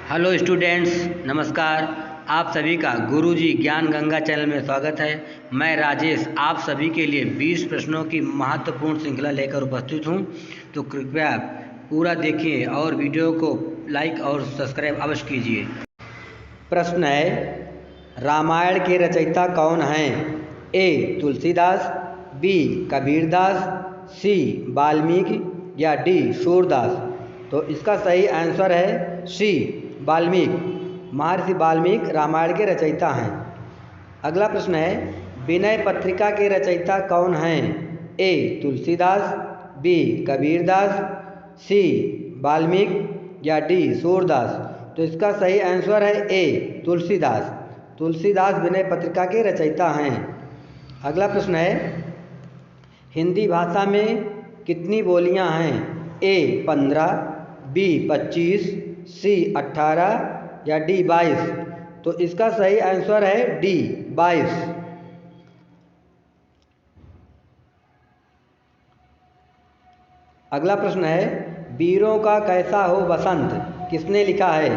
Hello students, नमस्कार। आप सभी का गुरुजी ज्ञान गंगा चैनल में स्वागत है। मैं राजेश आप सभी के लिए 20 प्रश्नों की महत्वपूर्ण श्रृंखला लेकर उपस्थित हूं। तो कृपया पूरा देखिए और वीडियो को लाइक और सब्सक्राइब अवश्य कीजिए। प्रश्न है, रामायण के रचयिता कौन हैं? ए तुलसीदास, बी कबीरदास, सी वाल्मीकि या डी सूरदास। तो इसका सही आंसर है सी वाल्मीकि। महर्षि वाल्मीकि रामायण के रचयिता हैं। अगला प्रश्न है, विनय पत्रिका के रचयिता कौन हैं? ए तुलसीदास, बी कबीरदास, सी वाल्मीकि या डी सूरदास। तो इसका सही आंसर है ए तुलसीदास। तुलसीदास विनय पत्रिका के रचयिता हैं। अगला प्रश्न है, हिंदी भाषा में कितनी बोलियां हैं? ए 15, बी 25, सी 18 या डी 22। तो इसका सही आंसर है डी 22। अगला प्रश्न है, वीरों का कैसा हो बसंत किसने लिखा है?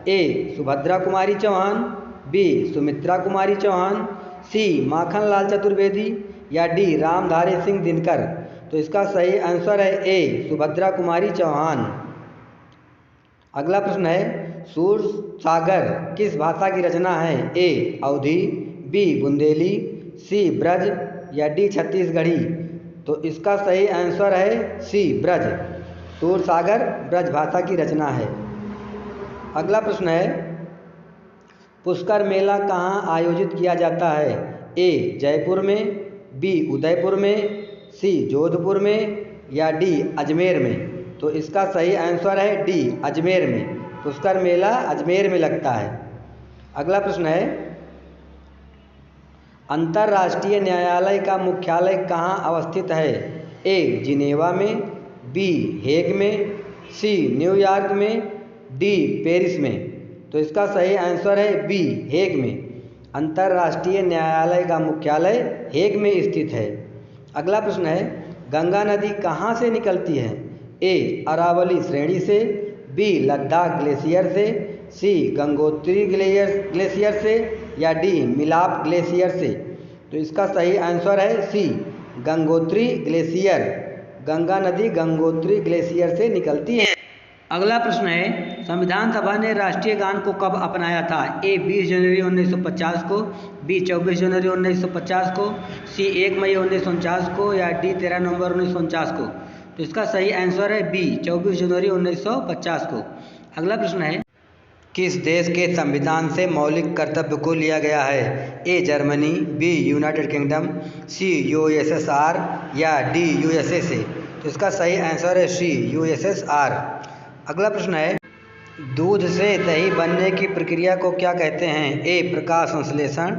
ए सुभद्रा कुमारी चौहान, बी सुमित्रा कुमारी चौहान, सी माखनलाल चतुर्वेदी या डी रामधारी सिंह दिनकर। तो इसका सही आंसर है ए सुभद्रा कुमारी चौहान। अगला प्रश्न है, सूरसागर किस भाषा की रचना है? ए अवधी, बी बुंदेली, सी ब्रज या डी छत्तीसगढ़ी। तो इसका सही आंसर है सी ब्रज। सूरसागर ब्रज भाषा की रचना है। अगला प्रश्न है, पुष्कर मेला कहाँ आयोजित किया जाता है? ए जयपुर में, बी उदयपुर में, सी जोधपुर में या डी अजमेर में। तो इसका सही आंसर है डी अजमेर में। पुष्कर मेला अजमेर में लगता है। अगला प्रश्न है, अंतर्राष्ट्रीय न्यायालय का मुख्यालय कहाँ अवस्थित है? ए जिनेवा में, बी हेग में, सी न्यूयॉर्क में, डी पेरिस में। तो इसका सही आंसर है बी हेग में। अंतर्राष्ट्रीय न्यायालय का मुख्यालय हेग में स्थित है। अगला प्रश्न है, गंगा नदी कहाँ से निकलती है? ए अरावली श्रेणी से, बी लद्दाख ग्लेशियर से, सी गंगोत्री ग्लेशियर से या डी मिलाप ग्लेशियर से। तो इसका सही आंसर है सी गंगोत्री ग्लेशियर। गंगा नदी गंगोत्री ग्लेशियर से निकलती है। अगला प्रश्न है, संविधान सभा ने राष्ट्रीय गान को कब अपनाया था? ए 20 जनवरी 1950 को, बी 24 जनवरी 1950 को, सी 1 मई 1949 को या डी 13 नवंबर 1949 को। तो इसका सही आंसर है बी 24 जनवरी 1950 को। अगला प्रश्न है, किस देश के संविधान से मौलिक कर्तव्य को लिया गया है? A Germany, be united kingdom, C USSR या डी यूएसए से। तो इसका सही आंसर है सी यूएसएसआर। अगला प्रश्न है, दूध से दही बनने की प्रक्रिया को क्या कहते हैं? ए प्रकाश संश्लेषण,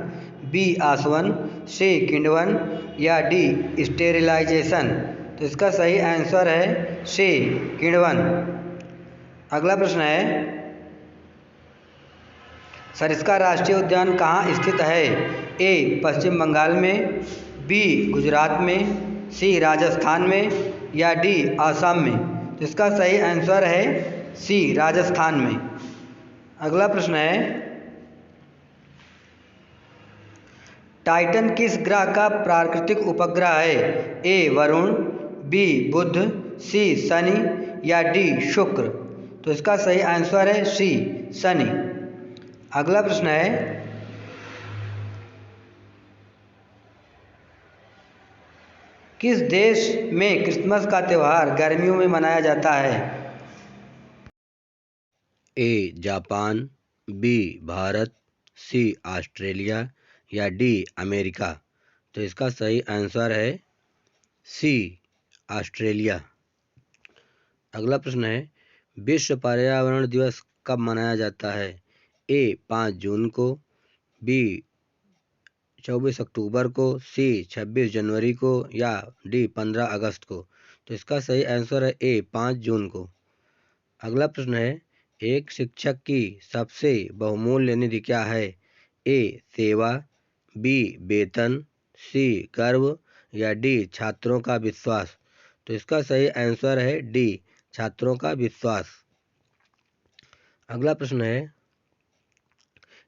बी आसवन, सी किण्वन या डी स्टेरिलाइजेशन। तो इसका सही आंसर है सी किण्वन। अगला प्रश्न है, सरिस्का राष्ट्रीय उद्यान कहाँ स्थित है? ए पश्चिम बंगाल में, बी गुजरात में, सी राजस्थान में या डी आसाम में। तो इसका सही आंसर है सी राजस्थान में। अगला प्रश्न है, टाइटन किस ग्रह का प्राकृतिक उपग्रह है? ए वरुण, बी बुध, सी शनि या डी शुक्र। तो इसका सही आंसर है सी शनि। अगला प्रश्न है, किस देश में क्रिसमस का त्यौहार गर्मियों में मनाया जाता है? A Japan, B Bharat, C Australia या डी अमेरिका। तो इसका सही आंसर है सी ऑस्ट्रेलिया। अगला प्रश्न है, विश्व पर्यावरण दिवस कब मनाया जाता है? ए 5 जून को, बी 24 अक्टूबर को, सी 26 जनवरी को या डी 15 अगस्त को। तो इसका सही आंसर है ए 5 जून को। अगला प्रश्न है, एक शिक्षक की सबसे बहुमूल्य निधि क्या है? ए सेवा, बी वेतन, सी गर्व या डी छात्रों का विश्वास। तो इसका सही आंसर है डी छात्रों का विश्वास। अगला प्रश्न है,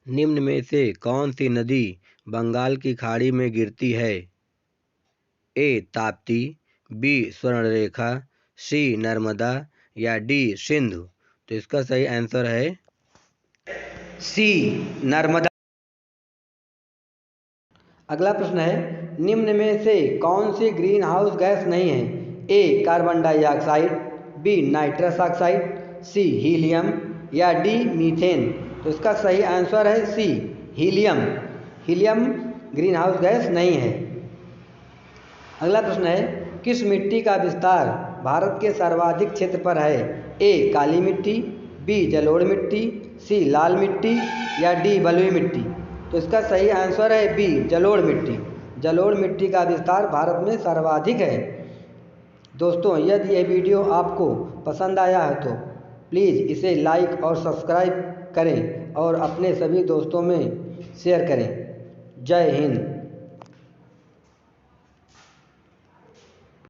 निम्न में से कौन सी नदी बंगाल की खाड़ी में गिरती है? ए ताप्ती, बी स्वर्णरेखा, सी नर्मदा या डी सिंधु। तो इसका सही आंसर है सी नर्मदा। अगला प्रश्न है, निम्न में से कौन सी ग्रीन हाउस गैस नहीं है? A carbon dioxide, B nitrous oxide, C helium या डी मीथेन। तो इसका सही आंसर है C helium. Helium green house gas नहीं है। अगला प्रश्न है, किस मिट्टी का विस्तार भारत के सर्वाधिक क्षेत्र पर है? ए काली मिट्टी, बी जलोढ़ मिट्टी, सी लाल मिट्टी या डी बलुई मिट्टी। तो इसका सही आंसर है बी जलोढ़ मिट्टी। जलोढ़ मिट्टी का विस्तार भारत में सर्वाधिक है। दोस्तों, यदि यह वीडियो आपको पसंद आया है तो प्लीज़ इसे लाइक और सब्सक्राइब करें और अपने सभी दोस्तों में शेयर करें। जय हिंद।